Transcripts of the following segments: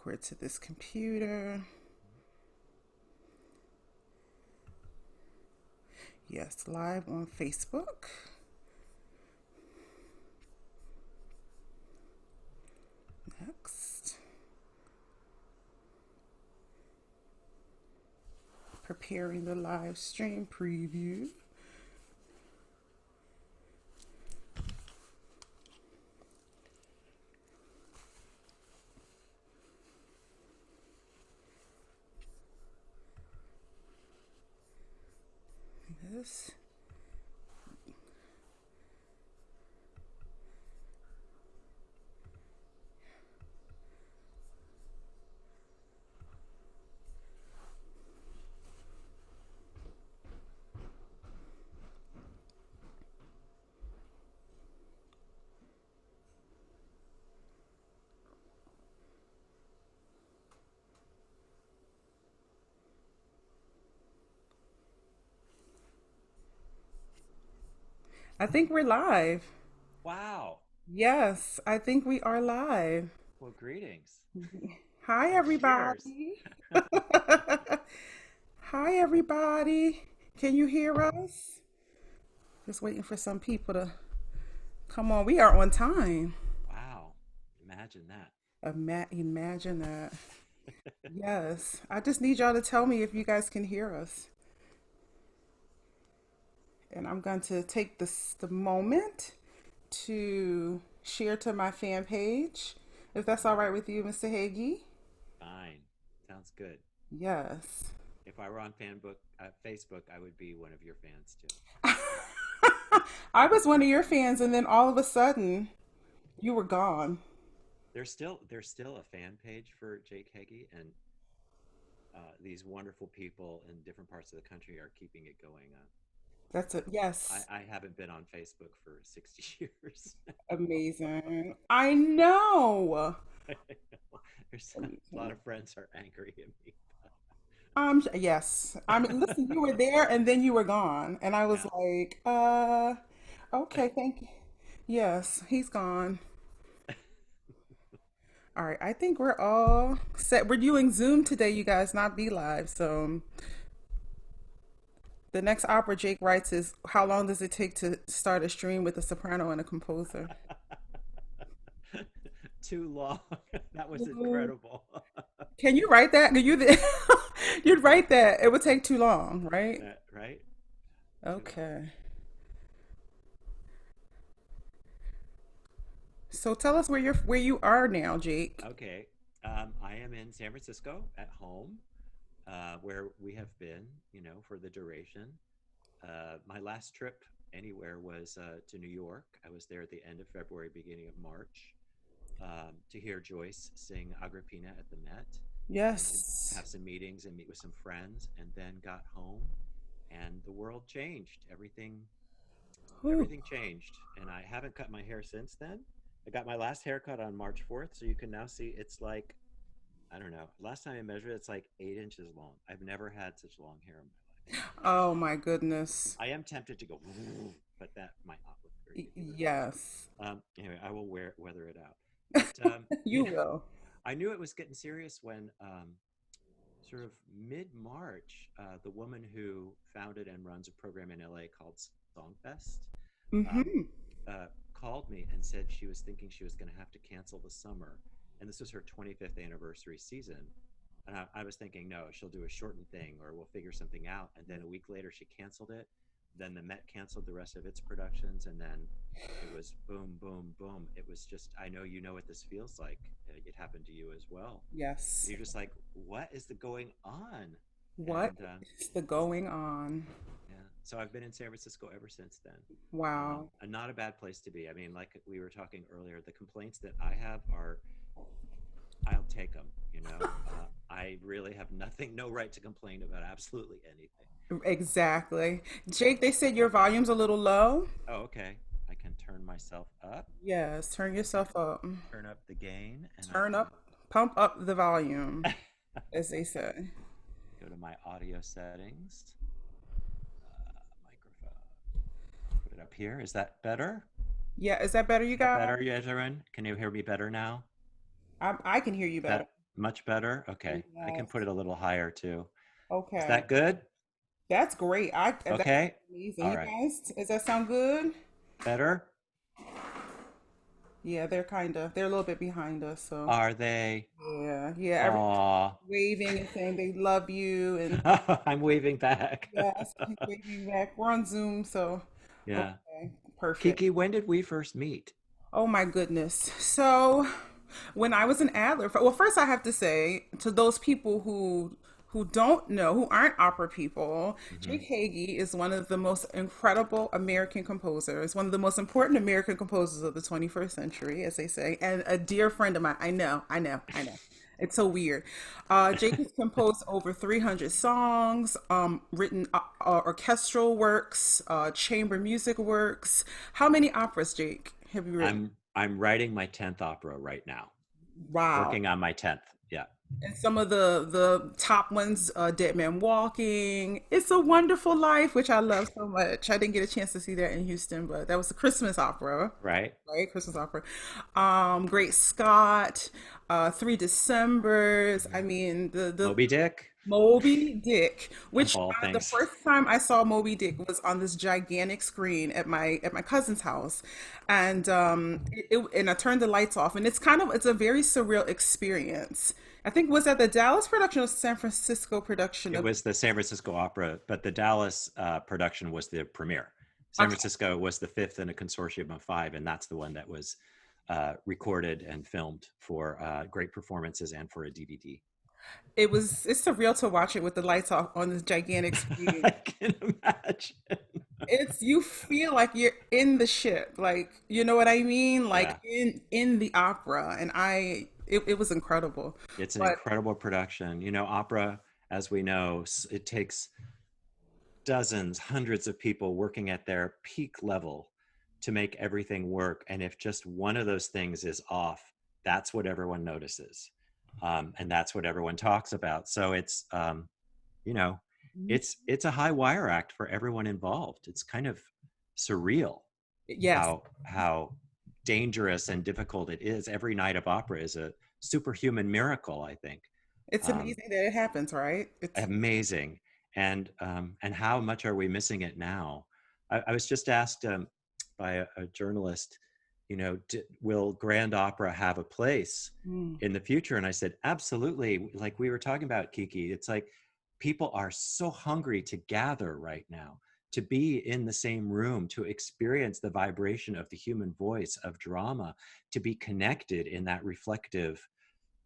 record to this computer. Yes, live on Facebook. Next. Preparing the live stream preview. This. I think we're live. Wow. Yes, I think we are live. Well, greetings Hi, and cheers. everybody. Hi, everybody. Can you hear us? Just waiting for some people to come on. We are on time. Wow. Imagine that. Imagine that. Yes. I just need y'all to tell me if you guys can hear us. And I'm going to take the moment to share to my fan page, if that's all right with you, Mr. Hagee. Fine. Sounds good. Yes. If I were on Facebook, I would be one of your fans too. I was one of your fans, and then all of a sudden, you were gone. There's still a fan page for Jake Heggie, and these wonderful people in different parts of the country are keeping it going. That's it. Yes. I haven't been on Facebook for 60 years. Amazing. I know. There's a lot of friends are angry at me. Yes. I mean, listen, you were there and then you were gone. And I was Yeah. like, okay, thank you. Yes, he's gone. All right, I think we're all set. We're doing Zoom today, you guys, not Be Live. So the next opera Jake writes is, how long does it take to start a stream with a soprano and a composer? Too long. That was incredible. Can you write that? You'd write that. It would take too long, right? Right? Too long. Okay. So tell us where you are now, Jake. Okay. I am in San Francisco at home, where we have been, for the duration. My last trip anywhere was to New York. I was there at the end of February, beginning of March, to hear Joyce sing Agrippina at the Met, and to Yes. have some meetings and meet with some friends, and then got home, and the world changed. Whew. Everything changed, and I haven't cut my hair since then. I got my last haircut on March 4th, so you can now see it's like, I don't know. Last time I measured, it's like 8 inches long. I've never had such long hair in my life. Oh my goodness. I am tempted to go, but that might not look very good either. Yes. Anyway, I will weather it out. But You will. I knew it was getting serious when, sort of mid-March, the woman who founded and runs a program in LA called Songfest, um, Mm-hmm. called me and said she was thinking she was going to have to cancel the summer, and this was her 25th anniversary season. And I was thinking, no, she'll do a shortened thing or we'll figure something out. And then a week later, she canceled it. Then the Met canceled the rest of its productions, and then it was boom, boom, boom. It was just, I know you know what this feels like. It happened to you as well. Yes. You're just like, what is the going on? What And is the going on? yeah, so I've been in San Francisco ever since then. Wow. And not a bad place to be. I mean, like we were talking earlier, the complaints that I have are, I'll take them. I really have nothing, no right to complain about absolutely anything. Exactly. Jake, they said your volume's a little low. Oh, okay. I can turn myself up, Yes, turn yourself up. turn up the gain, and I Turn up, pump up the volume, can as they say. go to my audio settings, microphone, put it up here. Is that better? Yeah, is that better, you Is that guys? better, everyone? Can you hear me better now? I can hear you Is that better. Much better? Okay. I can put Yes. it a little higher too. Is Okay. that good? That's great. That's Okay. amazing. All You right. guys, does that sound good? Better? Yeah, they're a little bit behind us, so Are they? yeah, yeah. Everyone's Aw. waving and saying they love you, and I'm waving back. yes, waving back. We're on Zoom, so Yeah. okay, perfect. Kiki, when did we first meet? Oh my goodness. So when I was an Adler, well, first I have to say to those people who don't know, who aren't opera people, Hmm. Jake Heggie is one of the most incredible American composers, one of the most important American composers of the 21st century, as they say, and a dear friend of mine. I know. It's so weird. Jake has composed over 300 songs, written orchestral works, chamber music works. How many operas, Jake, have you written? I'm writing my 10th opera right now. Wow. Working on my 10th. Yeah. And some of the top ones, Dead Man Walking, It's a Wonderful Life, which I love so much. I didn't get a chance to see that in Houston, but that was the Christmas opera, Right? right? Christmas opera. Great Scott, Three Decembers. I Mhm. mean, the Moby Dick, Moby Dick, of which all the things. first time I saw Moby Dick was on this gigantic screen at my cousin's house, and and I turned the lights off, and it's a very surreal experience. I think was that the Dallas production or San Francisco production It of was the San Francisco Opera, but the Dallas production was the premiere. San okay. Francisco was the fifth in a consortium of five, and that's the one that was recorded and filmed for great performances and for a DVD. It's surreal to watch it with the lights off on this gigantic screen. I can imagine. It's you feel like you're in the ship, like you know what I mean, like Yeah, in the opera, and it was incredible. it's an But incredible production. You know, opera, as we know, it takes dozens, hundreds of people working at their peak level to make everything work. And if just one of those things is off, that's what everyone notices. And that's what everyone talks about. So you know, it's a high wire act for everyone involved. It's kind of surreal yes, how dangerous and difficult it is. Every night of opera is a superhuman miracle, I think. it's Um, amazing that it happens, right? It's Amazing. And how much are we missing it now? I was just asked by a journalist, you know, will grand opera have a place mm, in the future? And I said, absolutely. Like we were talking about, Kiki, it's like people are so hungry to gather right now, to be in the same room, to experience the vibration of the human voice of drama, to be connected in that reflective,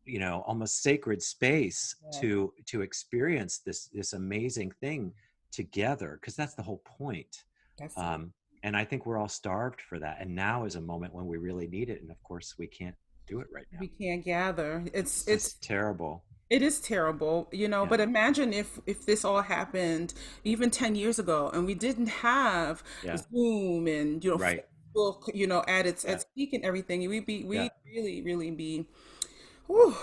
you know, almost sacred space yes, to experience this amazing thing together, because that's the whole point. that's it. um, and I think we're all starved for that, and now is a moment when we really need it, and of course we can't do it right now. We can't gather. It's just terrible. It is terrible, you know, Yeah, but imagine if this all happened even 10 years ago and we didn't have yeah, Zoom and right, Facebook, at yeah, its peak and everything. yeah, We'd really be whew,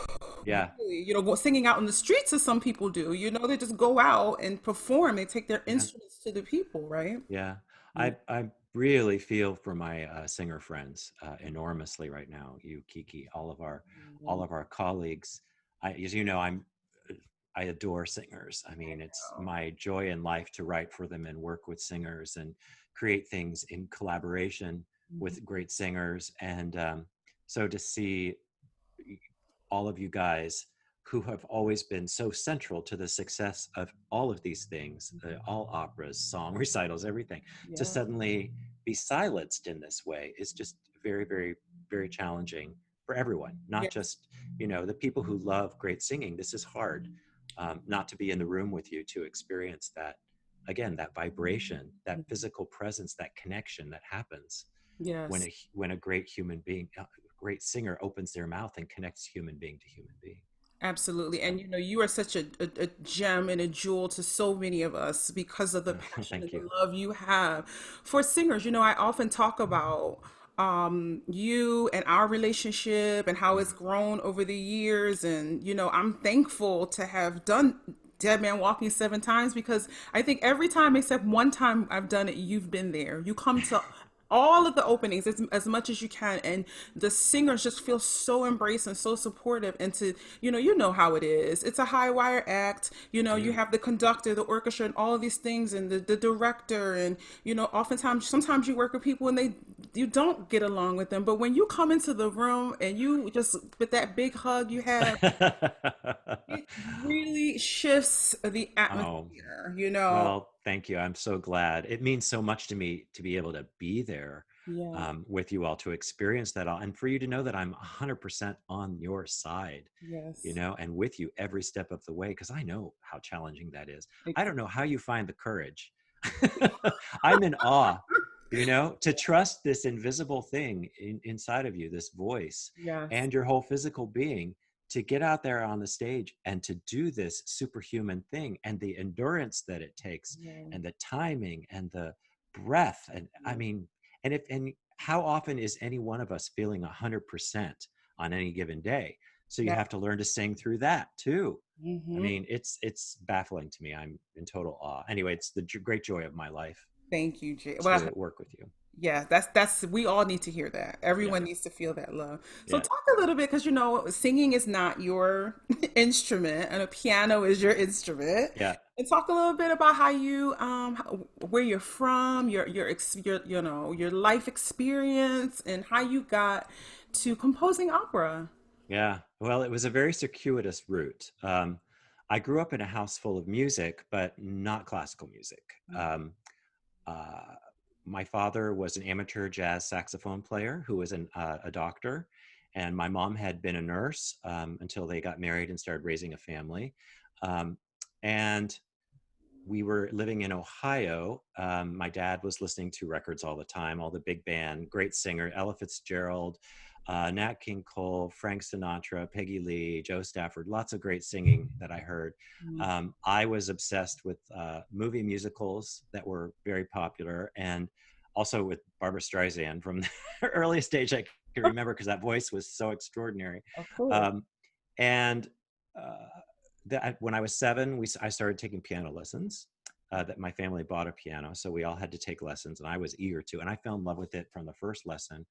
yeah. really, go singing out in the streets as some people do. They just go out and perform. They take their Yeah. instruments to the people, right? Yeah, Yeah. I really feel for my singer friends enormously right now. You, Kiki, all of our colleagues. As you know, I adore singers. I mean, it's my joy in life to write for them and work with singers and create things in collaboration Mhm. with great singers. And so to see all of you guys who have always been so central to the success of all of these things, all operas, song recitals, everything, to Yeah. suddenly be silenced in this way is just very, very, very challenging for everyone, not Yes. just, you know, the people who love great singing. This is hard, not to be in the room with you to experience that, again, that vibration, that physical presence, that connection that happens Yes. when a great human being, a great singer opens their mouth and connects human being to human being. Absolutely. So, And you are such a gem and a jewel to so many of us because of the passion and thank the you. love you have for singers. I often talk about you and our relationship and how it's Mhm. grown over the years. And I'm thankful to have done Dead Man Walking 7 times because I think every time except one time I've done it, you've been there. You come to all of the openings as much as you can, and the singers just feel so embraced and so supportive. And to, you know how it is, it's a high wire act. You Mm. have the conductor, the orchestra, and all of these things, and the director. And oftentimes, sometimes you work with people and you don't get along with them, but when you come into the room and you just, with that big hug you have, it really shifts the Oh, atmosphere. well, thank you. I'm so glad. It means so much to me to be able to be there Yeah. with you all, to experience that all, and for you to know that I'm 100% on your side, Yes. and with you every step of the way, because I know how challenging that is. I don't Exactly. know how you find the courage. I'm in awe, to trust this invisible thing inside of you, this voice, Yes. and your whole physical being, to get out there on the stage and to do this superhuman thing, and the endurance that it takes, Yeah. and the timing and the breath. And I Yeah. mean, and how often is any one of us feeling 100% on any given day? So you Yeah. have to learn to sing through that too. I Hmm. mean, it's baffling to me. I'm in total awe. Anyway, it's the great joy of my life Thank you, Jay. Well, to work with you. yeah, that's we all need to hear that. Yeah, Everyone needs to feel that love. So yeah, talk a little bit, because singing is not your instrument, and a piano is your instrument. yeah. And talk a little bit about how where you're from, your your life experience, and how you got to composing opera. Yeah, well, it was a very circuitous route. I grew up in a house full of music, but not classical music. Uh, my father was an amateur jazz saxophone player who was a doctor, and my mom had been a nurse until they got married and started raising a family. Um, and we were living in Ohio. My dad was listening to records all the time, all the big band, great singer, Ella Fitzgerald, Nat King Cole, Frank Sinatra, Peggy Lee, Joe Stafford, lots of great singing that I heard. Mm. I was obsessed with movie musicals that were very popular, and also with Barbara Streisand from the earliest age I can remember, because that voice was so extraordinary. Of course. Um, and uh, when I was 7, I started taking piano lessons. That my family bought a piano, so we all had to take lessons, and I was eager to. And I fell in love with it from the first lesson.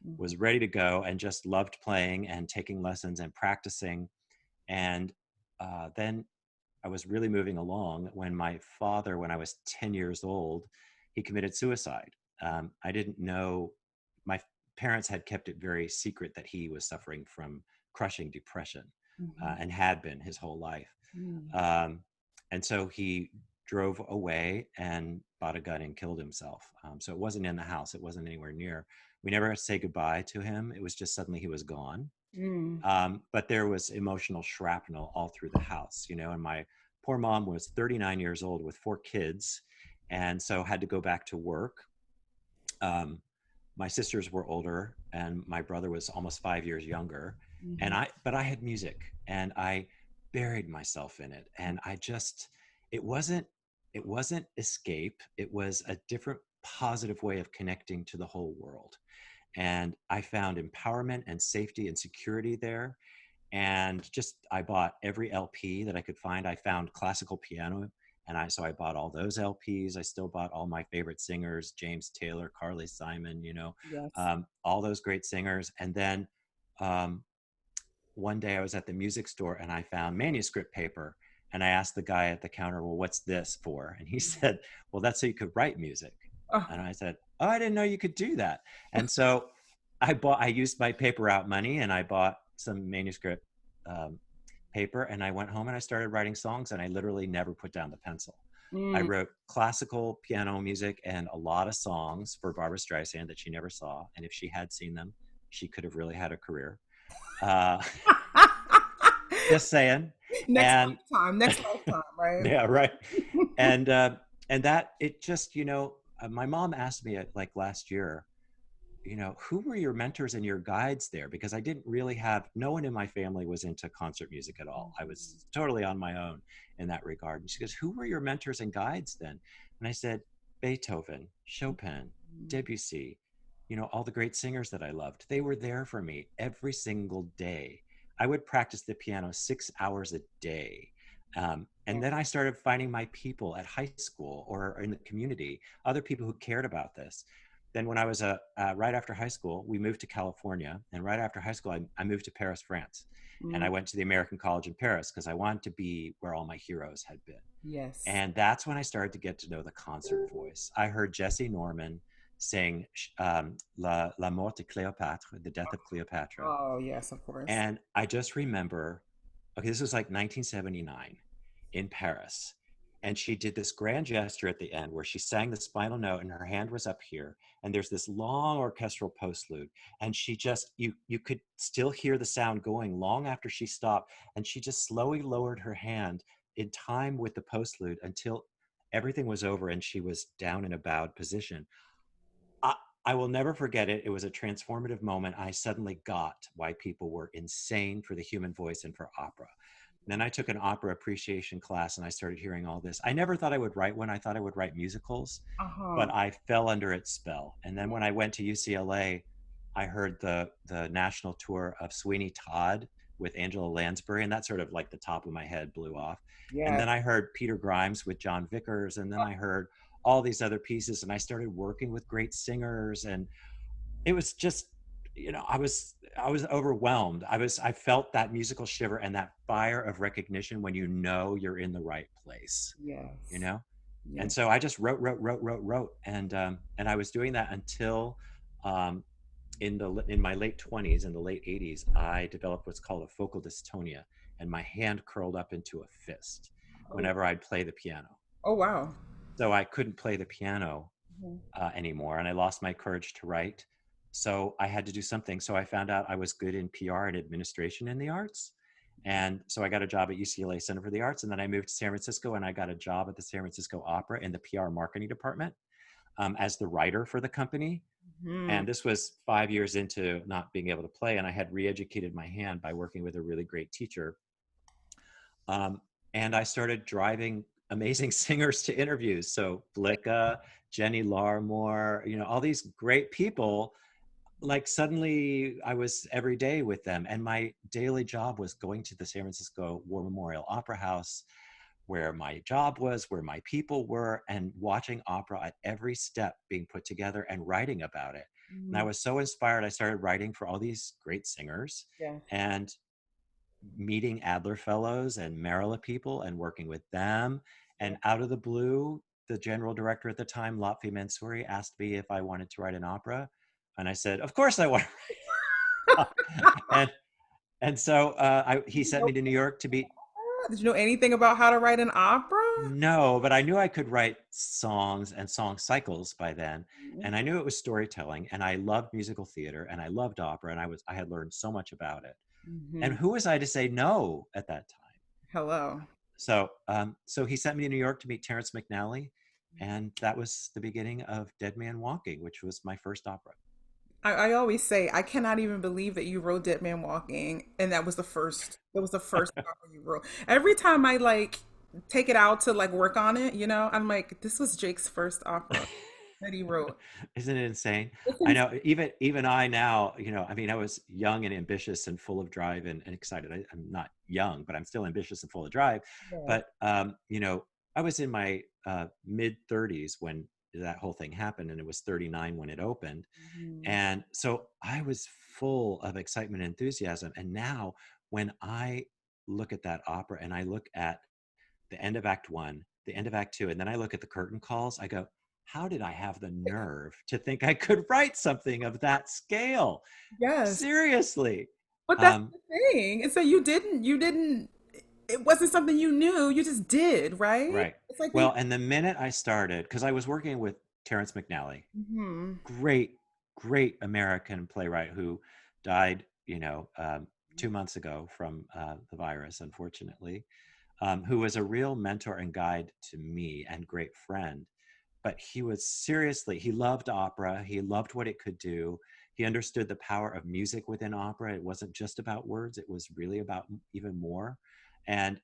Mhm. Was ready to go, and just loved playing and taking lessons and practicing. And then I was really moving along when my father, when I was 10 years old, he committed suicide. I didn't know, my parents had kept it very secret that he was suffering from crushing depression, Mhm. and had been his whole life. Mm. Um, and so he drove away and bought a gun and killed himself. So it wasn't in the house, it wasn't anywhere near. We never had to say goodbye to him. It was just suddenly he was gone. Mm. But there was emotional shrapnel all through the house, and my poor mom was 39 years old with 4 kids, and so had to go back to work. Um, my sisters were older, and my brother was almost 5 years younger. And Mhm. but I had music, and I buried myself in it. And it wasn't, escape. It was a different positive way of connecting to the whole world. And I found empowerment and safety and security there. And just, I bought every LP that I could find. I found classical piano, and I bought all those LPs. I still bought all my favorite singers: James Taylor, Carly Simon, Yes. all those great singers. And then um, one day I was at the music store and I found manuscript paper, and I asked the guy at the counter, "Well, what's this for?" And he said, "Well, that's so you could write music." Oh. And I said, "Oh, I didn't know you could do that." And so I used my paper route money, and I bought some manuscript um, paper, and I went home and I started writing songs, and I literally never put down the pencil. I Mm. wrote classical piano music and a lot of songs for Barbara Streisand that she never saw. And if she had seen them, she could have really had a career. Uh, just saying. Next And lifetime, next lifetime, right? yeah, right. And that, it just, my mom asked me like last year, who were your mentors and your guides there? Because I didn't really have, no one in my family was into concert music at all. I was totally on my own in that regard. And she goes, "Who were your mentors and guides then?" And I said, "Beethoven, Chopin, Debussy, all the great singers that I loved. They were there for me every single day. I would practice the piano 6 hours a day." And Yeah. then I started finding my people at high school or in the community, other people who cared about this, then when I was right after high school, we moved to California, and right after high school, I moved to Paris, France, and Mm, I went to the American College in Paris because I wanted to be where all my heroes had been. yes. And that's when I started to get to know the concert voice. I heard Jesse Norman sing La Mort de Cléopâtre, The Death of Cleopatra. Oh, yes, of course. And I just remember, okay, this was like 1979 in Paris. And she did this grand gesture at the end where she sang the spinal note and her hand was up here. And there's this long orchestral postlude. And she just, you could still hear the sound going long after she stopped. And she just slowly lowered her hand in time with the postlude until everything was over and she was down in a bowed position. I, I will never forget it. It was a transformative moment. I suddenly got why people were insane for the human voice and for opera. And then I took an opera appreciation class and I started hearing all this. I never thought I would write one. I thought I would write musicals, Uh-huh. but I fell under its spell. And then when I went to UCLA, I heard the national tour of Sweeney Todd with Angela Lansbury, and that sort of like the top of my head blew off. And Yes. then I heard Peter Grimes with John Vickers, and then I heard all these other pieces, and I started working with great singers, and it was just, I was overwhelmed. I felt that musical shiver and that fire of recognition when you know you're in the right place, you Yes. know. And Yes. so I just wrote, and I was doing that until um, in my late 20s, in the late 80s, I developed what's called a focal dystonia, and my hand curled up into a fist Oh, whenever I'd play the piano. oh wow. So I couldn't play the piano Mhm. anymore, and I lost my courage to write. So I had to do something. So I found out I was good in PR and administration in the arts. And so I got a job at UCLA Center for the Arts. And then I moved to San Francisco and I got a job at the San Francisco Opera in the PR marketing department as the writer for the company. Mhm. And this was 5 years into not being able to play. And I had re educated my hand by working with a really great teacher. Um, and I started driving amazing singers to interviews. So Blicka, Jenny Larmore, all these great people. Like suddenly I was every day with them. And my daily job was going to the San Francisco War Memorial Opera House, where my job was, where my people were, and watching opera at every step being put together and writing about it. And I Mhm. was so inspired. I started writing for all these great singers Yes. and meeting Adler Fellows and Marilla people and working with them. And Yes. out of the blue, the general director at the time, Lotfi Mansouri, asked me if I wanted to write an opera. And I said, of course I want to. and and so he sent me to New York to be. Did you know anything about how to write an opera? No, but I knew I could write songs and song cycles by then. Mhm. And I knew it was storytelling, and I loved musical theater and I loved opera, and I had learned so much about it. And Mhm. who was I to say no at that time? Hello. So he sent me to New York to meet Terrence McNally, and that was the beginning of Dead Man Walking, which was my first opera. I always say I cannot even believe that you wrote Dead Man Walking, and that was the first. That was the first opera you wrote. Every time I like take it out to like work on it, I'm like, this was Jake's first opera that he wrote. Isn't it insane? I Listen, know, even I now, I mean, I was young and ambitious and full of drive and excited. I'm not young, but I'm still ambitious and full of drive. yes. But I was in my mid 30s when that whole thing happened, and it was 39 when it opened. Mhm. And so I was full of excitement and enthusiasm. And now when I look at that opera and I look at the end of Act One, the end of Act Two, and then I look at the curtain calls, I go, how did I have the nerve to think I could write something of that scale? Yes, Seriously. but that's Um, the thing. And so you didn't. It wasn't something you knew. You just did, right? right. It's like they. Well, and the minute I started, because I was working with Terrence McNally, Mhm. great, great American playwright who died, 2 months ago from the virus, unfortunately, who was a real mentor and guide to me and great friend. But he loved opera. He loved what it could do. He understood the power of music within opera. It wasn't just about words, it was really about even more. And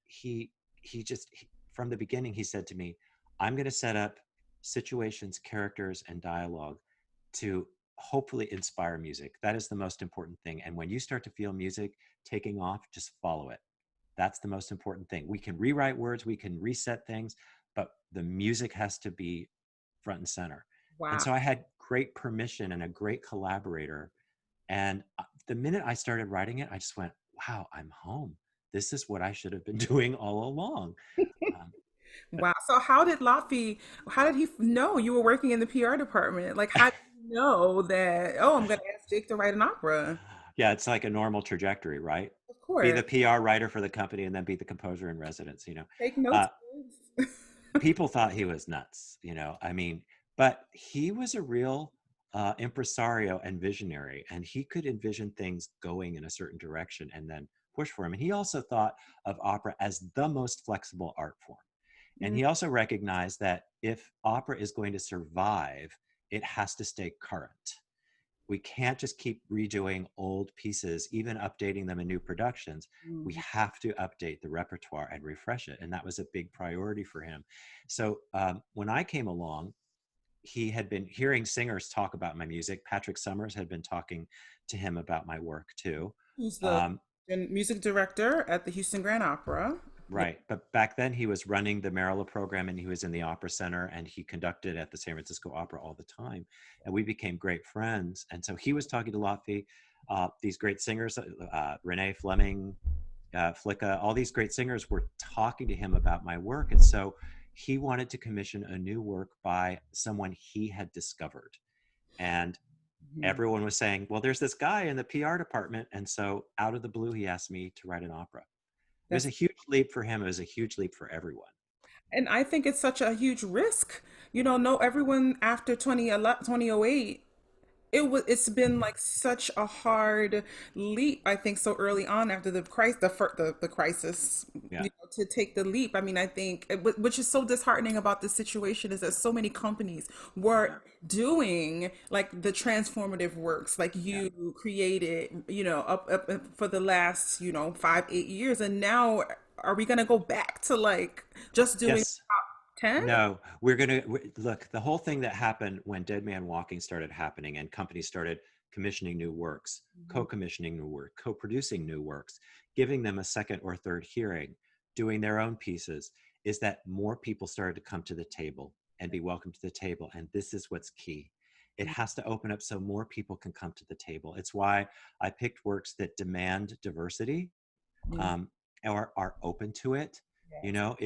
from the beginning, he said to me, I'm going to set up situations, characters, and dialogue to hopefully inspire music. That is the most important thing. And when you start to feel music taking off, just follow it. That's the most important thing. We can rewrite words, we can reset things, but the music has to be front and center. And Wow. so I had great permission and a great collaborator. And the minute I started writing it, I just went, wow, I'm home. This is what I should have been doing all along. Um, but Wow. So how did Laffy, how did he know you were working in the PR department? Like, how did you know that, oh, I'm going to ask Jake to write an opera? yeah, it's like a normal trajectory, right? Of Be course. the PR writer for the company and then be the composer in residence, Take notes, Uh, kids. people thought he was nuts. I mean, but he was a real impresario and visionary, and he could envision things going in a certain direction and then push for him. And he also thought of opera as the most flexible art form. And Mm, he also recognized that if opera is going to survive, it has to stay current. We can't just keep redoing old pieces, even updating them in new productions. We mm, have to update the repertoire and refresh it. And that was a big priority for him. So when I came along, he had been hearing singers talk about my music. Patrick Summers had been talking to him about my work too. Who's the Um, music director at the Houston Grand Opera? Yeah. Right. But back then he was running the Maryla program and he was in the Opera Center and he conducted at the San Francisco Opera all the time. And we became great friends. And so he was talking to Lotfi, these great singers, Renee Fleming, Flicka, all these great singers were talking to him about my work. And so he wanted to commission a new work by someone he had discovered. And Mhm. everyone was saying, well, there's this guy in the PR department. And so out of the blue, he asked me to write an opera. It was That's, a huge leap for him. It was a huge leap for everyone. and I think it's such a huge risk. No, everyone after 2008, it's been like such a hard leap, I think, so early on after the crisis, Yeah. to take the leap. I mean, I think which is so disheartening about this situation is that so many companies were doing like the transformative works like Yeah. you created, up for the last, 5, 8 years, and now are we gonna go back to like just doing Yes. 10? No, we're going to look. The whole thing that happened when Dead Man Walking started happening and companies started commissioning new works, Mhm. co-commissioning new work, co-producing new works, giving them a second or third hearing, doing their own pieces, is that more people started to come to the table and be welcome to the table. And this is what's key. It has to open up so more people can come to the table. It's why I picked works that demand diversity, Mhm. um, or are open to it. Yes.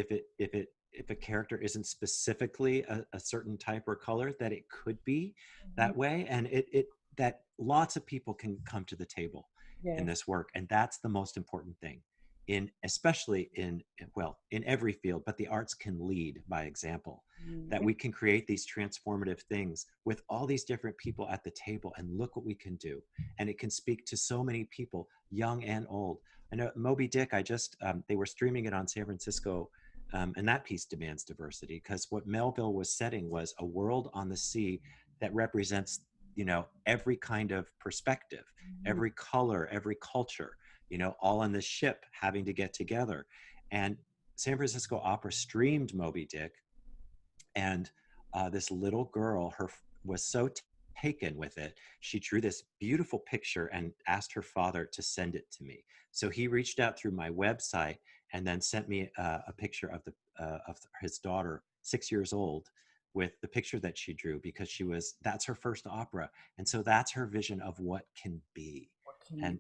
If a character isn't specifically a certain type or color, that it could be Mhm. that way, and it that lots of people can come to the table in Yes. this work, and that's the most important thing. In especially in well in every field, but the arts can lead by example. That Mhm. we can create these transformative things with all these different people at the table, and look what we can do, and it can speak to so many people, young and old. I know Moby Dick. They were streaming it on San Francisco, and that piece demands diversity because what Melville was setting was a world on the sea that represents, every kind of perspective, Mhm. every color, every culture, all on this ship having to get together. And San Francisco Opera streamed Moby Dick, and this little girl was so taken with it, she drew this beautiful picture and asked her father to send it to me. So he reached out through my website and then sent me a picture of his daughter, 6 years old, with the picture that she drew, because that's her first opera, and so that's her vision of what can be. What can you And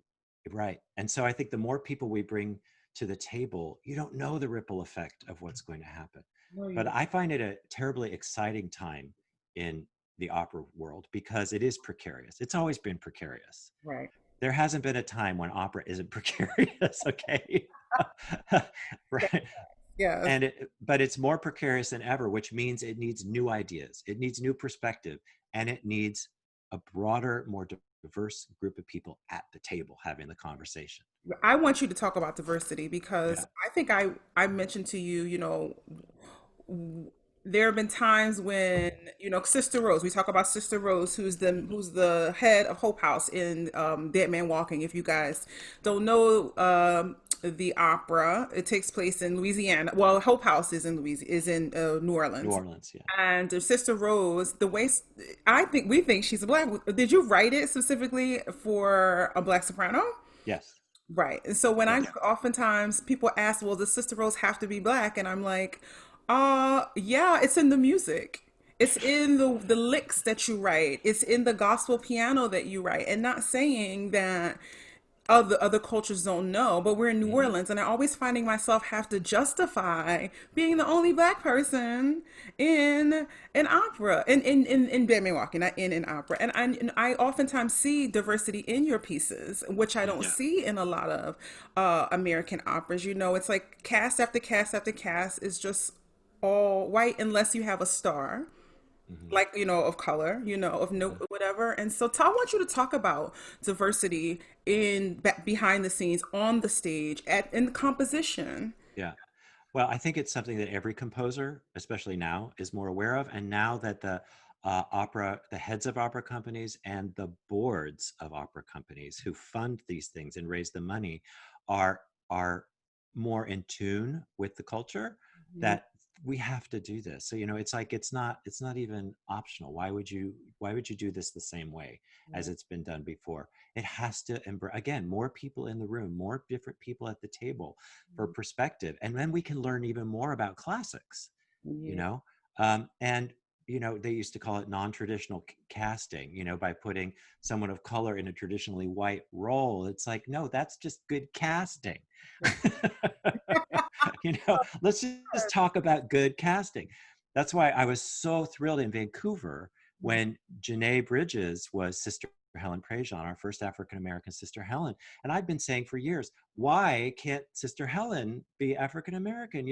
right, and so I think the more people we bring to the table, you don't know the ripple effect of what's going to happen. know you But don't. I find it a terribly exciting time in the opera world because it is precarious. It's always been precarious. Right. There hasn't been a time when opera isn't precarious, okay? Right. Yes. But it's more precarious than ever, which means it needs new ideas, it needs new perspective, and it needs a broader, more diverse group of people at the table having the conversation. I want you to talk about diversity because Yeah. I think I mentioned to you, w- there have been times when, Sister Rose, we talk about Sister Rose, who's the head of Hope House in Dead Man Walking. If you guys don't know the opera, it takes place in Louisiana. Well, Hope House is in New New Orleans. Orleans, yeah. And Sister Rose, I think we think she's a black. Did you write it specifically for a black soprano? Yes. Right. And so when Yes. oftentimes people ask, well, does Sister Rose have to be black? And I'm like, yeah, it's in the music. It's in the licks that you write. It's in the gospel piano that you write. And not saying that other cultures don't know, but we're in New Hmm. Orleans, and I always finding myself have to justify being the only black person in an opera, in band walking, not in an opera. And I oftentimes see diversity in your pieces, which I don't Yeah. see in a lot of American operas. You know, it's like cast after cast after cast is just all white unless you have a star, Hmm. like, of color, of no Hmm. whatever. And so I want you to talk about diversity behind the scenes, on the stage, in the composition. Yeah. Well, I think it's something that every composer, especially now, is more aware of. And now that the heads of opera companies and the boards of opera companies who fund these things and raise the money are are more in tune with the culture, Mhm. that we have to do this. So, it's like it's not even optional. Why would you do this the same way as Yeah. it's been done before? It has to embrace, again, more people in the room, more different people at the table for perspective, and then we can learn even more about classics, you Yeah. know and they used to call it non-traditional casting, by putting someone of color in a traditionally white role. It's like, no, that's just good casting. Let's just talk about good casting. That's why I was so thrilled in Vancouver when Janae Bridges was Sister Helen Prejean, our first African American Sister Helen. And I've been saying for years, why can't Sister Helen be African American?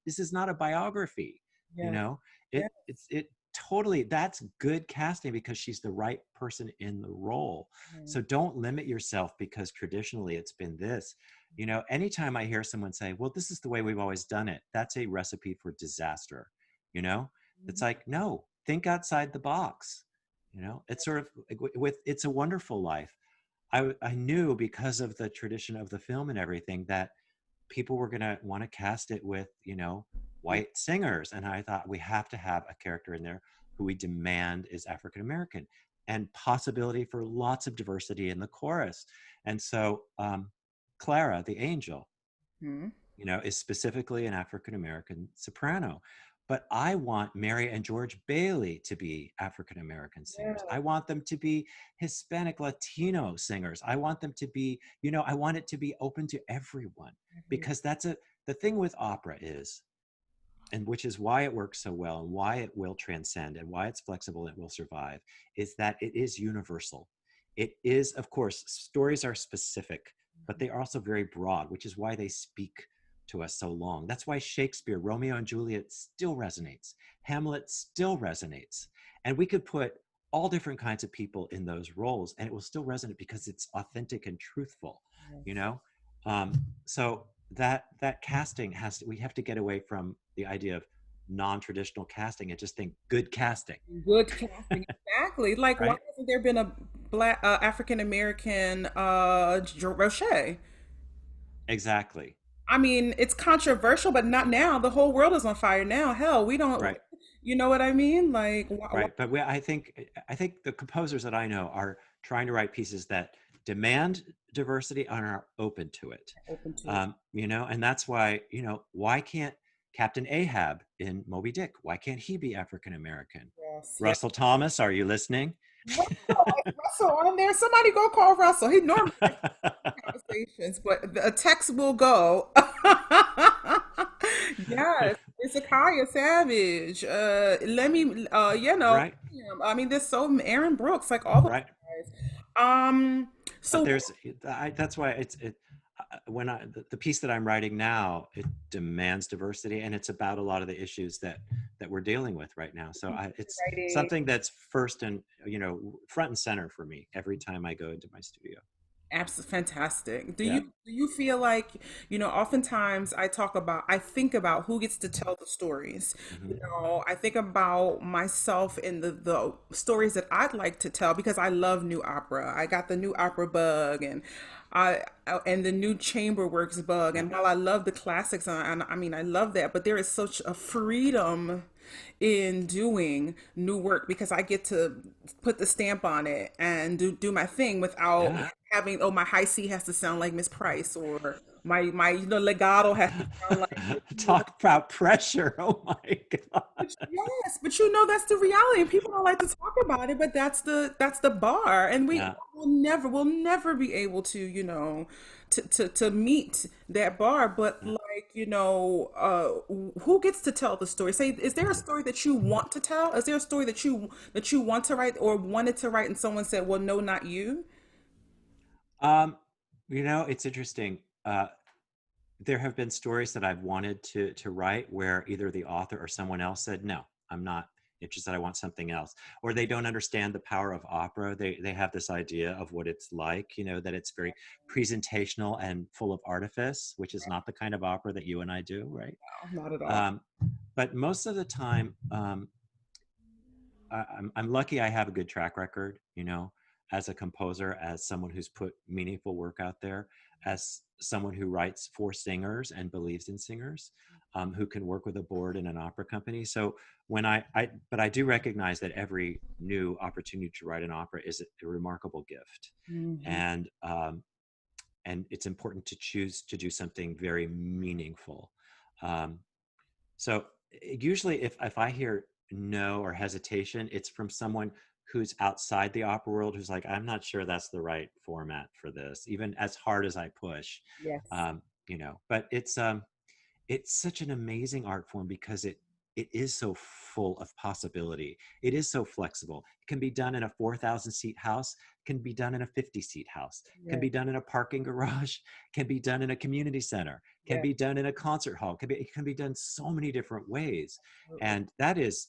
This is not a biography, you Yeah. know, Yeah. it totally, that's good casting because she's the right person in the role. Yeah. So don't limit yourself because traditionally it's been this. Anytime I hear someone say, well, this is the way we've always done it, that's a recipe for disaster. you know it's Mhm. like, no, think outside the box. It's sort of with It's a Wonderful Life. I knew, because of the tradition of the film and everything, that people were going to want to cast it with, Yeah. white singers. And I thought, we have to have a character in there who we demand is African American, and possibility for lots of diversity in the chorus. And so, Clara, the angel, Mhm. is specifically an African American soprano. But I want Mary and George Bailey to be African American singers. Yeah. I want them to be Hispanic Latino singers. I want them to be, I want it to be open to everyone, Mhm. because the thing with opera is, and which is why it works so well and why it will transcend and why it's flexible and it will survive, is that it is universal. It is, of course, stories are specific, but they are also very broad, which is why they speak to us so long. That's why Shakespeare, Romeo and Juliet still resonates. Hamlet still resonates. And we could put all different kinds of people in those roles and it will still resonate because it's authentic and truthful, you Yes. know? Um, so that casting we have to get away from the idea of non-traditional casting and just think good casting. Good casting, exactly. Like, why Right. hasn't there been a black African American Roche? Exactly. I mean, it's controversial, but not now. The whole world is on fire now. Hell, we don't, Right. you know what I mean? Like, why Right. But I think the composers that I know are trying to write pieces that demand diversity and are open to it. open to it? And that's why, why can't Captain Ahab in Moby Dick, why can't he be African American? Yes, yes. Russell Thomas, are you listening? Russell, Russell on there. Somebody go call Russell. He normally conversations, but a text will go. Yes, it's a Kaya Savage. Let me, Right. I mean, there's so Aaron Brooks, like all those Right. guys. Um, But so that's why when the piece that I'm writing now, it demands diversity, and it's about a lot of the issues that we're dealing with right now. So it's writing. something that's first and, front and center for me every time I go into my studio. Absolutely fantastic. Do Yeah. you feel like, oftentimes I think about who gets to tell the stories. Hmm. I think about myself and the stories that I'd like to tell because I love new opera. I got the new opera bug and the new chamber works bug. Yeah. And while I love the classics and I mean I love that, but there is such a freedom in doing new work because I get to put the stamp on it and do my thing without Yeah. having, oh, my high C has to sound like Miss Price, or my legato has to sound like this. Talk about pressure. Oh my God. Yes, but that's the reality, and people don't like to talk about it, but that's the bar, and we Yeah. will never be able to, to meet that bar. But Yeah. like, who gets to tell the story? Say, is there a story that you want to tell? Is there a story that you want to write or wanted to write, and someone said, "Well, no, not you." Um, it's interesting. There have been stories that I've wanted to write where either the author or someone else said, "No, I'm not interested. I want something else," or they don't understand the power of opera. They have this idea of what it's like, that it's very presentational and full of artifice, which is not the kind of opera that you and I do, right? No, not at all. Um, but most of the time, I'm lucky I have a good track record, as a composer, as someone who's put meaningful work out there, as someone who writes for singers and believes in singers, who can work with a board in an opera company. So but I do recognize that every new opportunity to write an opera is a remarkable gift, Hmm. and it's important to choose to do something very meaningful. Um, so usually if I hear no or hesitation, it's from someone who's outside the opera world who's like, I'm not sure that's the right format for this, even as hard as I push. Yes. But it's such an amazing art form because it is so full of possibility. It is so flexible. It can be done in a 4,000 seat house, can be done in a 50 seat house, can Yes. be done in a parking garage, can be done in a community center, can Yes. be done in a concert hall, it can be done so many different ways. Absolutely. And that is,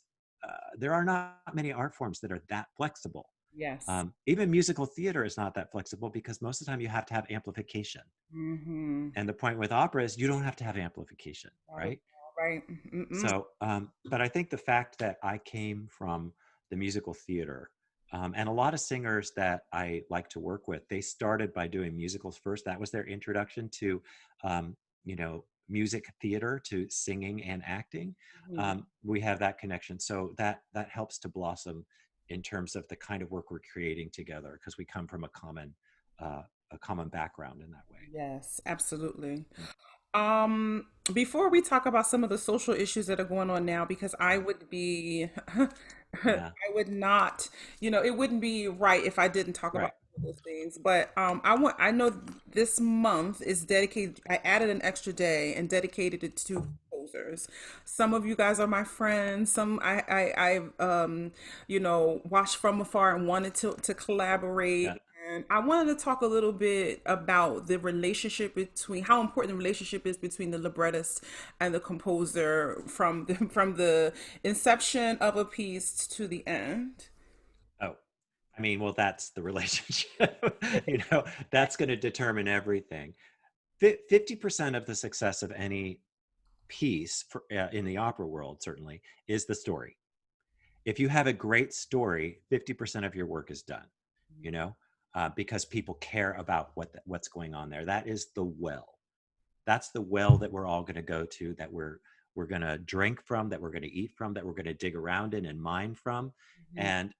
there are not many art forms that are that flexible. Yes. Even musical theater is not that flexible because most of the time you have to have amplification. Mm-hmm. And the point with opera is you don't have to have amplification, Not at right? all, right. Mm-mm. So, but I think the fact that I came from the musical theater, and a lot of singers that I like to work with, they started by doing musicals first. That was their introduction to, music theater, to singing and acting. Mhm. We have that connection, so that helps to blossom in terms of the kind of work we're creating together because we come from uh, a common background in that way. Yes, absolutely. Yeah. Before we talk about some of the social issues that are going on now, because I Yeah. would be, I Yeah. would not, it wouldn't be right if I didn't talk about Right. those things. But I know this month is dedicated. I added an extra day and dedicated it to composers. Some of you guys are my friends. Some watched from afar and wanted to Yeah. collaborate. And I wanted to talk a little bit about the relationship between how important the relationship is between the librettist and the composer from the inception of a piece to the end. Oh, I mean, well, that's the relationship. That's going to determine everything. 50% of the success of any piece in the opera world, certainly, is the story. If you have a great story, 50% of your work is done, you know, because people care about what's going on there. That is the well. That's the well that we're all going to go to, that we're going to drink from, that we're going to eat from, that we're going to dig around in and mine from. Mhm. And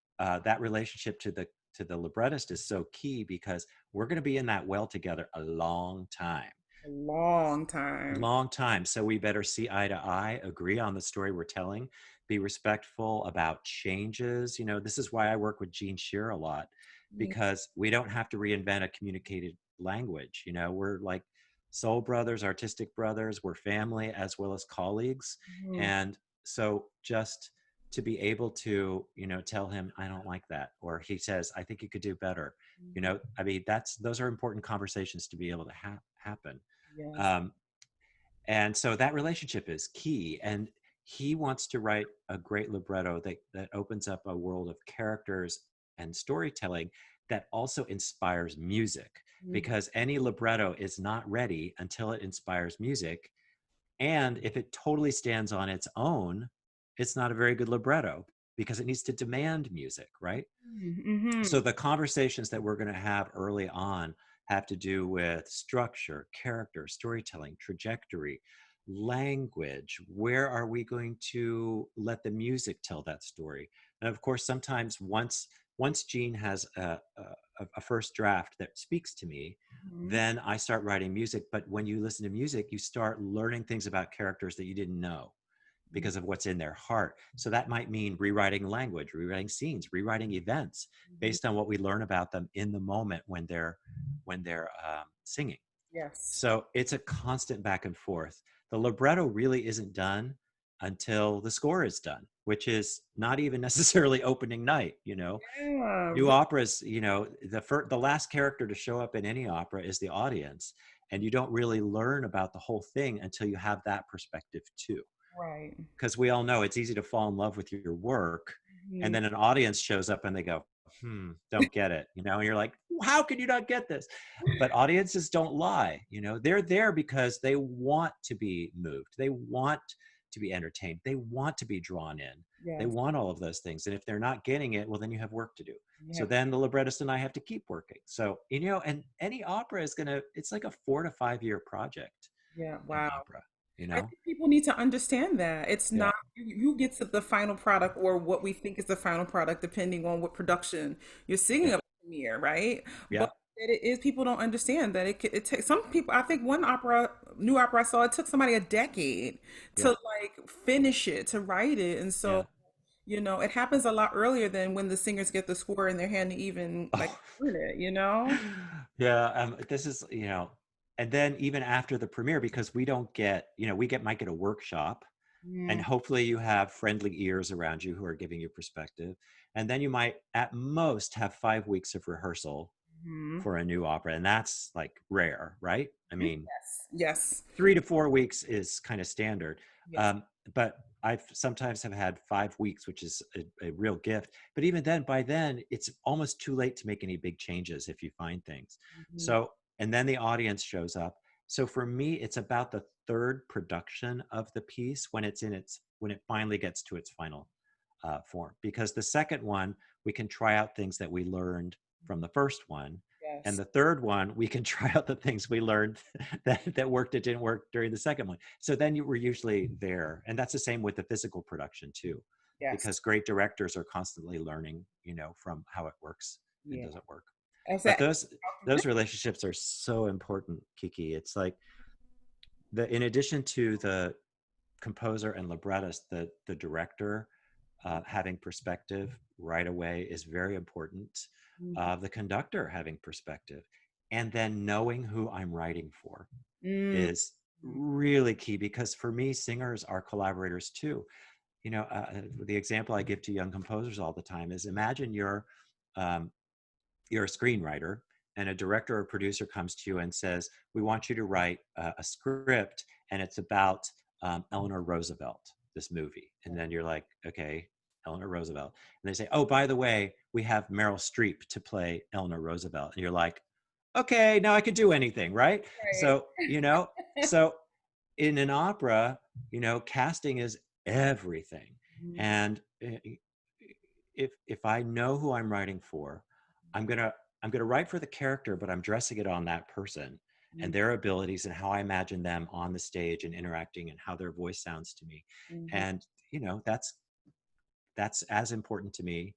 that relationship to the librettist is so key because we're going to be in that well together a long time. A long time. Long time. So we better see eye to eye, agree on the story we're telling, be respectful about changes. This is why I work with Gene Shear a lot, because we don't have to reinvent a communicated language. We're like soul brothers, artistic brothers, we're family as well as colleagues. Mhm. And so just to be able to, tell him, I don't like that. Or he says, I think you could do better. Mhm. I mean, those are important conversations to be able to happen. Yes. Um, and so that relationship is key. And he wants to write a great libretto that opens up a world of characters and storytelling that also inspires music, Mhm. because any libretto is not ready until it inspires music. And if it totally stands on its own, it's not a very good libretto because it needs to demand music, right? Mhm. So the conversations that we're going to have early on have to do with structure, character, storytelling, trajectory, language. Where are we going to let the music tell that story? And of course, sometimes once once Gene has a first draft that speaks to me, Mhm. then I start writing music. But when you listen to music, you start learning things about characters that you didn't know Mhm. because of what's in their heart. So that might mean rewriting language, rewriting scenes, rewriting events Mhm. based on what we learn about them in the moment when they're singing. Yes. So it's a constant back and forth. The libretto really isn't done until the score is done, which is not even necessarily opening night. Yeah. New operas, the last character to show up in any opera is the audience, and you don't really learn about the whole thing until you have that perspective too. Right. Because we all know it's easy to fall in love with your work, and Mhm. then an audience shows up and they go, don't get it, and you're like, how can you not get this? But audiences don't lie. They're there because they want to be moved, they want to be entertained, they want to be drawn in, they Yes. want all of those things. And if they're not getting it, well, then you have work to do. So Yeah. then the librettist and I have to keep working. So, and any opera is it's like a 4 to 5 year project Yeah. in Wow. opera, you I know? think people need to understand that it's Yeah. not you get to the final product or what we think is the final product, depending on what production you're singing Yeah. of the premiere, right? Yeah. But that it is people don't understand that it takes some people. I think one new opera I saw, it took somebody a decade to Yeah. like finish it, to write it, and so Yeah. it happens a lot earlier than when the singers get the score in their hand to even like Oh, learn it, you know? yeah. This is, and then even after the premiere, because we don't get, might get a workshop, and Mm-hmm. hopefully you have friendly ears around you who are giving you perspective. And then you might at most have 5 weeks of rehearsal for a new opera. And that's like rare, right? I mean, Yes. Yes. 3 to 4 weeks is kind of standard. Yes. Um, but I've sometimes have had 5 weeks, which is a real gift. But even then, by then, it's almost too late to make any big changes if you find things. Mhm. So, and then the audience shows up. So for me, it's about the third production of the piece when it finally gets to its final form. Because the second one, we can try out things that we learned from the first one, and Yes. the third one, we can try out the things we learned that worked, it didn't work during the second one. So then you were usually there. And that's the same with the physical production too, Yes. because great directors are constantly learning, from how it works and Yeah. doesn't work. But Exactly. those relationships are so important, Kiki. It's like in addition to the composer and librettist, the director having perspective right away is very important. Mhm. The conductor having perspective, and then knowing who I'm writing for Mm. is really key, because for me, singers are collaborators too. The example I give to young composers all the time is, imagine um, you're a screenwriter, and a director or producer comes to you and says, we want you to write a script, and it's about Eleanor Roosevelt, this movie. And then you're like, okay, Eleanor Roosevelt. And they say, oh, by the way, we have Meryl Streep to play Eleanor Roosevelt. And you're like, okay, now I could do anything, right? Right. So in an opera, casting is everything. Mhm. And if I know who I'm writing for, I'm gonna I'm gonna write for the character, but I'm dressing it on that person and Mhm. their abilities and how I imagine them on the stage and interacting and how their voice sounds to me. Mhm. And that's as important to me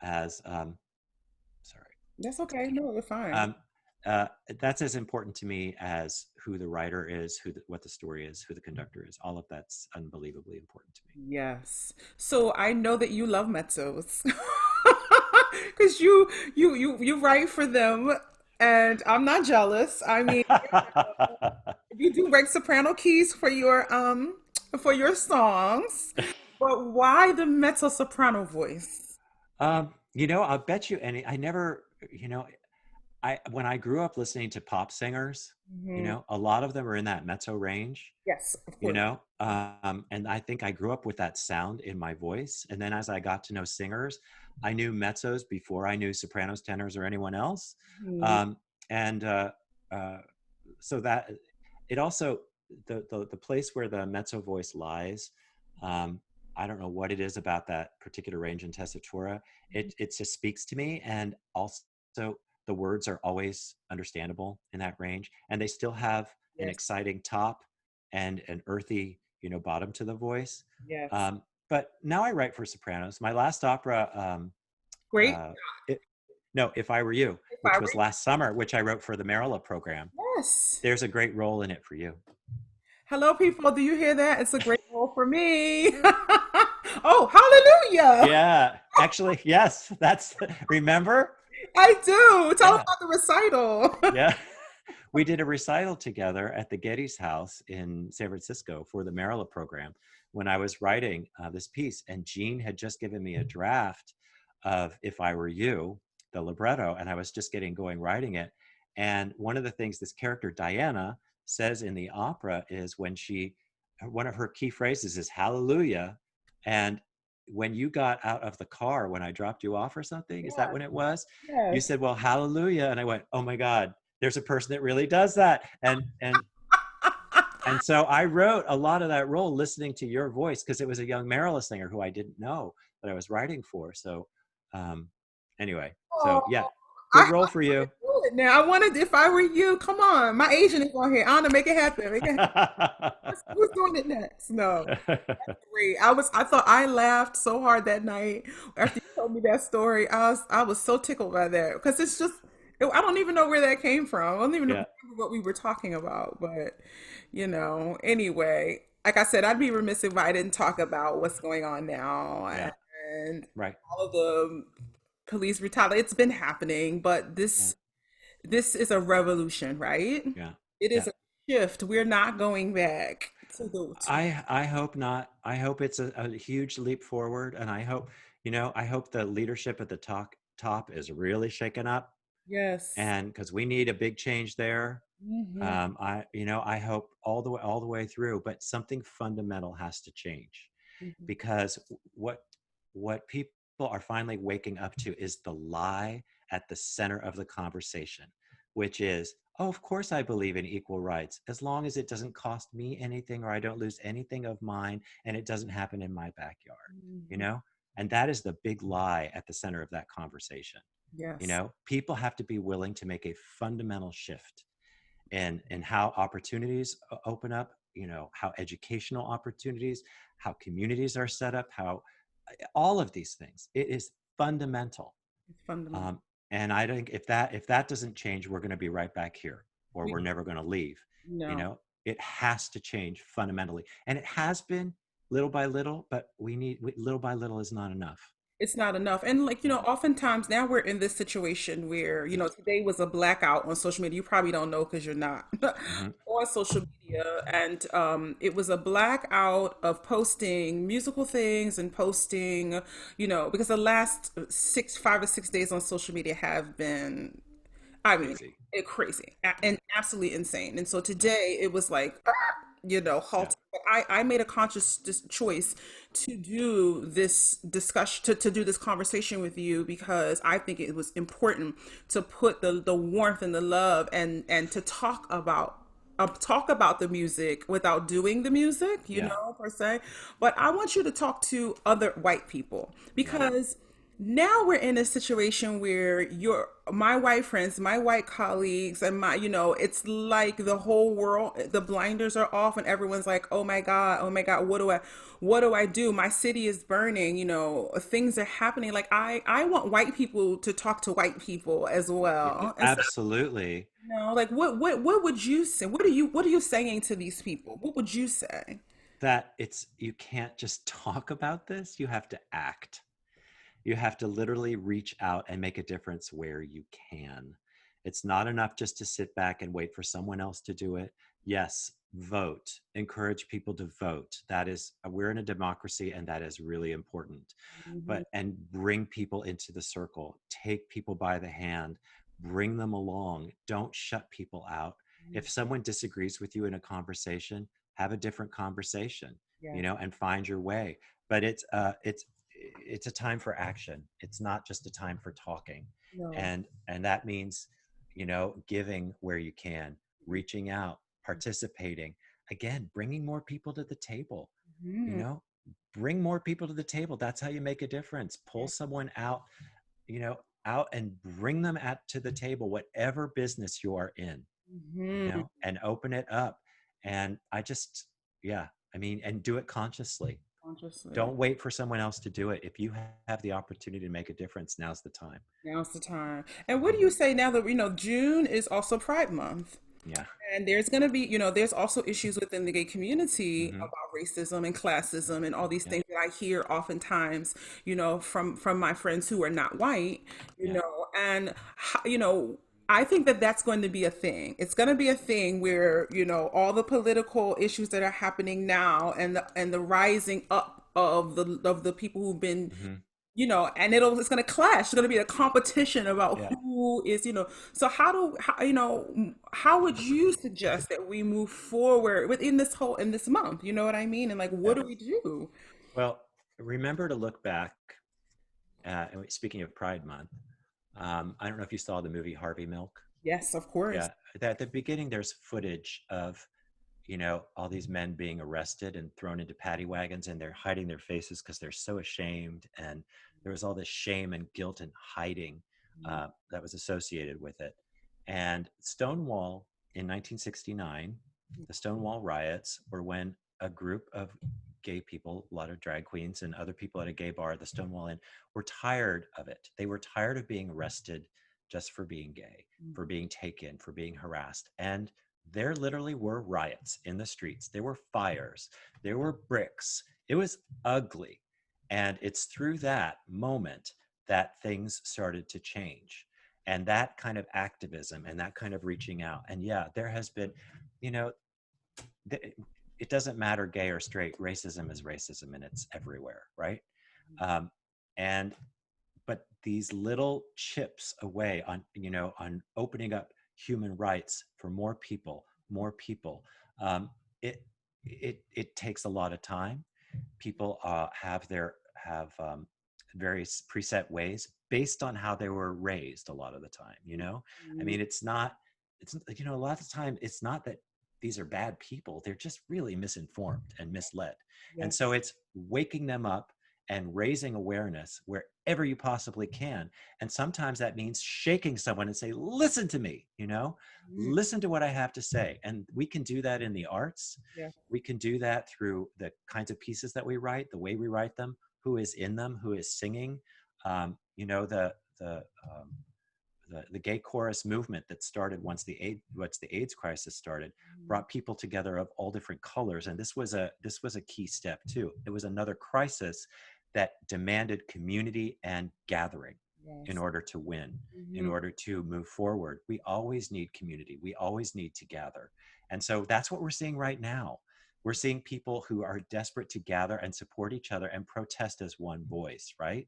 as sorry, That's it's a okay. pigeon. No, you're fine. Um, uh, that's as important to me as who the writer is, what the story is, who the conductor is. All of that's unbelievably important to me. Yes. So I know that you love mezzos because you write for them, and I'm not jealous. I mean, you do break soprano keys for your songs, but why the mezzo soprano voice? I'll bet you any. I never, when I grew up listening to pop singers, Hmm. a lot of them are in that mezzo range, Yes, of course. and I think I grew up with that sound in my voice. And then as I got to know singers, I knew mezzos before I knew sopranos, tenors, or anyone else. Mhm. Um, and uh, so that it also, the place where the mezzo voice lies, um, I don't know what it is about that particular range in tessitura. It just speaks to me, and also the words are always understandable in that range, and they still have an Yes, exciting top and an earthy, bottom to the voice. yes. But now I write for sopranos. My last opera, Great. uh, it, no, If I Were You, If I which were was last summer, which I wrote for the Marilla program. Yes. There's a great role in it for you. Hello, people. Do you hear that? It's a great role for me. Oh, hallelujah. Yeah, actually, yes, remember? I do. Tell me Yeah, about the recital. yeah. We did a recital together at the Getty's house in San Francisco for the Marilla program when I was writing this piece. And Jean had just given me a draft of If I Were You, the libretto, and I was just getting going writing it. And one of the things this character, Diana, says in the opera is one of her key phrases is hallelujah. And when you got out of the car, when I dropped you off or something, is that Yes, when it was? You yes. said, well, hallelujah. And I went, oh my God, there's a person that really does that. And so I wrote a lot of that role listening to your voice because it was a young Marilla singer who I didn't know that I was writing for. So um, anyway, Oh, so yeah, I good role for want to you. do it now. I wanted, if I were you, come on. My agent is on here. I want to make it happen. Make it happen. Who's doing it next? No. Great. I thought I laughed so hard that night after you told me that story. I was so tickled by that because it's just I don't even know where that came from. I don't even Yeah, remember what we were talking about, but anyway, like I said, I'd be remiss if I didn't talk about what's going on now yeah, and right. all of the police brutality. It's been happening, but Yeah, this is a revolution, right? yeah, It is yeah. a shift. We're not going back to the to I hope not. I hope it's a huge leap forward, and I hope the leadership at the top is really shaken up, yes. and because we need a big change there. Hmm. I hope all the way through, but something fundamental has to change Hmm. because what people are finally waking up to is the lie at the center of the conversation, which is, oh, of course I believe in equal rights as long as it doesn't cost me anything or I don't lose anything of mine and it doesn't happen in my backyard, you Hmm. know? And that is the big lie at the center of that conversation. Yes. People have to be willing to make a fundamental shift in how opportunities open up, how educational opportunities, how communities are set up, how all of these things. It is fundamental. It's fundamental. Um, and I think if that doesn't change, we're going to be right back here, or We we're never going to leave. You know. know, it has to change fundamentally, and it has been little by little. But little by little is not enough. It's not enough. And like, oftentimes now we're in this situation where, today was a blackout on social media. You probably don't know because you're not Mm-hmm. on social media. And it was a blackout of posting musical things and posting, because the last 5 or 6 days on social media have been, I mean, Crazy. crazy Yeah. and absolutely insane. And so today it was like, Yeah. halt. But I made a conscious choice to do this discussion, to do this conversation with you because I think it was important to put the warmth and the love and to talk about the music without doing the music, Yeah. per se. But I want you to talk to other white people Yeah. because now we're in a situation where my white friends, my white colleagues, and it's like the whole world, the blinders are off, and everyone's like, oh my God, what do I do? My city is burning, things are happening. Like I want white people to talk to white people as Yeah. well. And so, Absolutely. like what would you say? What are you saying to these people? What would you say? That you can't just talk about this, you have to act. You have to literally reach out and make a difference where you can. It's not enough just to sit back and wait for someone else to do it. Yes, vote. Encourage people to vote. We're in a democracy and that is really important. Mhm. And bring people into the circle. Take people by the hand. Bring them along. Don't shut people out. If someone disagrees with you in a conversation, have a different conversation, Yes. and find your way. But it's a time for action. It's not just a time for talking. No. And that means, giving where you can, reaching out, participating, again, bringing more people to the table, you Mhm. know, bring more people to the table. That's how you make a difference. Pull someone out, out and bring them to the table, whatever business you are in, Mhm. and open it up. And I just, yeah, I mean, and do it consciously. consciously. Don't wait for someone else to do it. If you have the opportunity to make a difference, now's the time. Now's the time. And what do Hmm. you say now that June is also Pride Month? Yeah. And there's going to be, there's also issues within the gay community Hmm. about racism and classism and all these Yeah. things that I hear oftentimes, from my friends who are not white, Yeah. and I think that that's going to be a thing. It's going to be a thing where, all the political issues that are happening now and the rising up of the people who've been, Hmm. and it's going to clash. It's going to be a competition about Yeah. who is, so how would you suggest that we move forward within in this month? You know what I mean? And like, what Yeah. do we do? Well, remember to look back. Speaking of Pride Month, I don't know if you saw the movie Harvey Milk. Yes, of course. Yeah, at the beginning, there's footage of all these men being arrested and thrown into paddy wagons, and they're hiding their faces because they're so ashamed. And there was all this shame and guilt and hiding that was associated with it. And Stonewall in 1969, the Stonewall riots were when a group of gay people, a lot of drag queens and other people at a gay bar at the Stonewall Inn, were tired of it. They were tired of being arrested just for being gay, for being taken, for being harassed. And there literally were riots in the streets. There were fires. There were bricks. It was ugly. And it's through that moment that things started to change. And that kind of activism and that kind of reaching out. And yeah, there has been, you know, it doesn't matter gay or straight. Racism is racism and it's everywhere, right? Um, and but these little chips away on opening up human rights for more people, um, it it takes a lot of time. People have various preset ways based on how they were raised a lot of the time. I Mhm. mean, it's a lot of the time it's not that these are bad people, they're just really misinformed and misled. And Yes, so it's waking them up and raising awareness wherever you possibly can. And sometimes that means shaking someone and say, listen to me, mhm. listen to what I have to say. And we can do that in the arts. Yeah, We can do that through the kinds of pieces that we write, the way we write them, who is in them, who is singing. The gay chorus movement that started once the AIDS crisis started mhm. brought people together of all different colors, and this was a key step too. It was another crisis that demanded community and gathering in Yes. order to win, in Mhm. order to move forward. We always need community. We always need to gather, and so that's what we're seeing right now. We're seeing people who are desperate to gather and support each other and protest as one voice, right?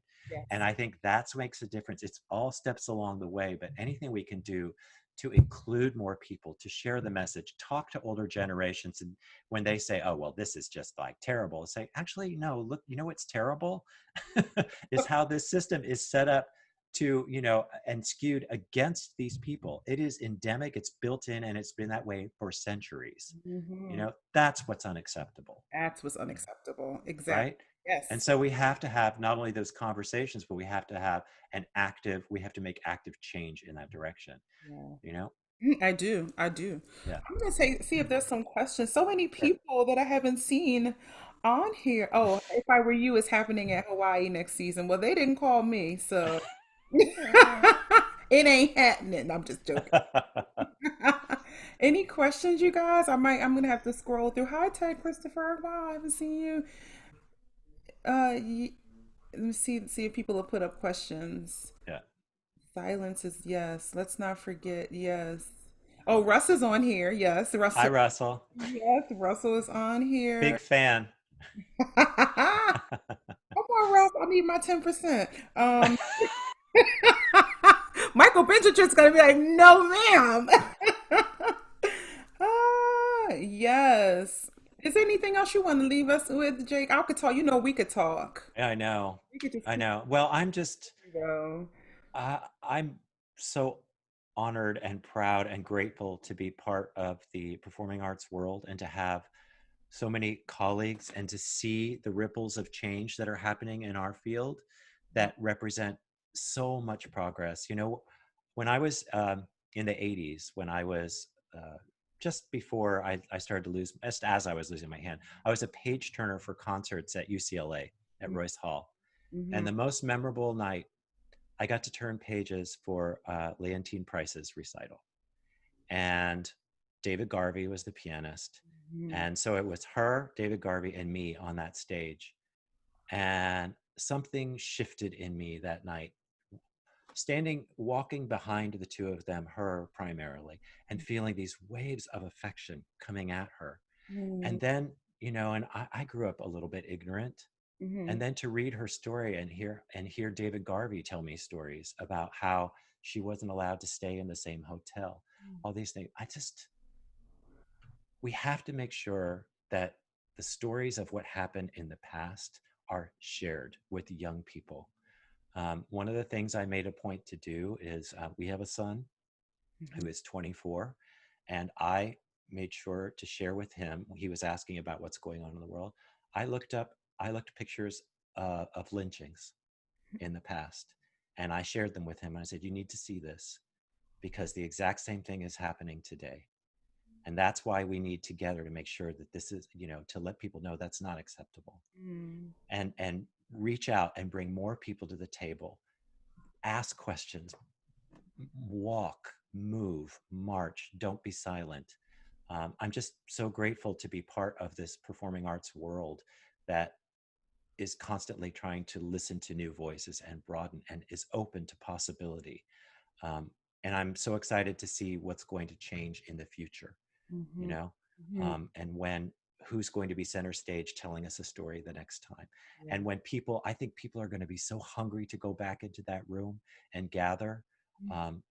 And Yes. I think that's what makes a difference. It's all steps along the way, but anything we can do to include more people, to share the message, talk to older generations. And when they say, oh, well, this is just like terrible, say, actually, no, look, what's terrible is how this system is set up to, and skewed against these people. It is endemic, it's built in, and it's been that way for centuries. Mhm. That's what's unacceptable, That was unacceptable. Exactly. right? And Yes. so we have to have not only those conversations, but we have to make active change in that direction, Yeah. you know? I do. I do. Yeah. I'm gonna say, see if there's some questions. So many Sure. people that I haven't seen on here. Oh, if I were you, is happening at Hawaii next season. Well, they didn't call me, so it ain't happening. I'm just joking. Any questions, you guys? I'm gonna have to scroll through. Hi, Ted Christopher. Wow, I haven't seen you. Ye Let me see if people have put up questions. Yeah. Silence is yes. Let's not forget. Yes. Oh, Russ is on here. Yes, Hi, Russell. Russell. Yes, Russell is on Big here. fan. Come on, Russ. I need my 10%. Michael Benjamin's gonna be like, no, ma'am. Yes. Is there anything else you want to leave us with, Jake? I could talk. We could talk. Yeah, I know. We could just I keep know. Well, going. I'm so honored and proud and grateful to be part of the performing arts world and to have so many colleagues and to see the ripples of change that are happening in our field that represent so much progress. When I was in the 80s, when I was just before I started to lose, just as I was losing my hand, I was a page turner for concerts at UCLA at Royce Hall. Mm-hmm. And the most memorable night, I got to turn pages for Leontine Price's recital. And David Garvey was the pianist. Mm-hmm. And so it was her, David Garvey, and me on that stage. And something shifted in me that night, standing, walking behind the two of them, her primarily, and feeling these waves of affection coming at her. Mm-hmm. And then, and I grew up a little bit ignorant. Mm-hmm. And then to read her story and hear David Garvey tell me stories about how she wasn't allowed to stay in the same hotel, all these things. We have to make sure that the stories of what happened in the past are shared with young people. One of the things I made a point to do is we have a son who is 24, and I made sure to share with him. He was asking about what's going on in the world. I looked up, I looked pictures of lynchings in the past, and I shared them with him. And I said, "You need to see this because the exact same thing is happening today." And that's why we need together to make sure that this is, to let people know that's not acceptable, Mm-hmm. and reach out and bring more people to the table, ask questions, walk, move, march, don't be silent. I'm just so grateful to be part of this performing arts world that is constantly trying to listen to new voices and broaden and is open to possibility. Um, and I'm so excited to see what's going to change in the future, you Mm-hmm. know, Mm-hmm. and who's going to be center stage telling us a story the next time. Yeah. And when I think people are going to be so hungry to go back into that room and gather, um,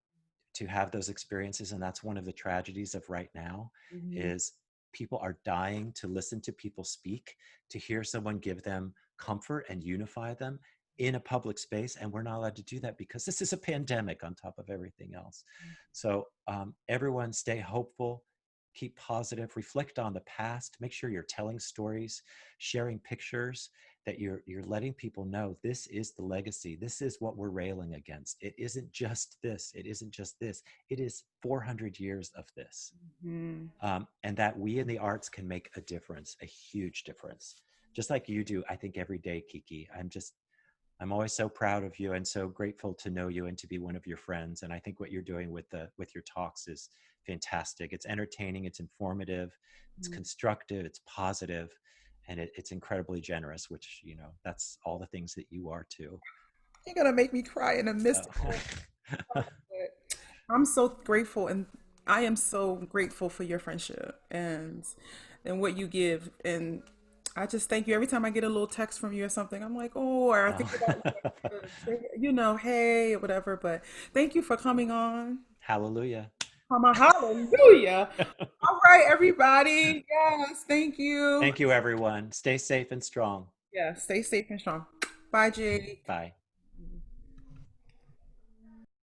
to have those experiences. And that's one of the tragedies of right now Mm-hmm. is people are dying to listen to people speak, to hear someone give them comfort and unify them in a public space. And we're not allowed to do that because this is a pandemic on top of everything else. So everyone stay hopeful, keep positive, reflect on the past, make sure you're telling stories, sharing pictures, that you're letting people know this is the legacy. This is what we're railing against. It isn't just this. It isn't just this. It is 400 years of this. Mm-hmm. And that we in the arts can make a difference, a huge difference, just like you do. I think every day, Kiki. I'm always so proud of you and so grateful to know you and to be one of your friends. And I think what you're doing with your talks is fantastic. It's entertaining, it's informative, it's constructive, it's positive, and it's incredibly generous, which, that's all the things that you are too. You're gonna make me cry in the midst of it. Uh, I'm so grateful, and I am so grateful for your friendship and what you give. And I just thank you every time I get a little text from you or something. I'm like, oh, or I think about you, hey, or whatever. But thank you for coming on. Hallelujah. Hallelujah. All right, everybody. Yes, thank you. Thank you, everyone. Stay safe and strong. Yeah, stay safe and strong. Bye, Jake. Bye.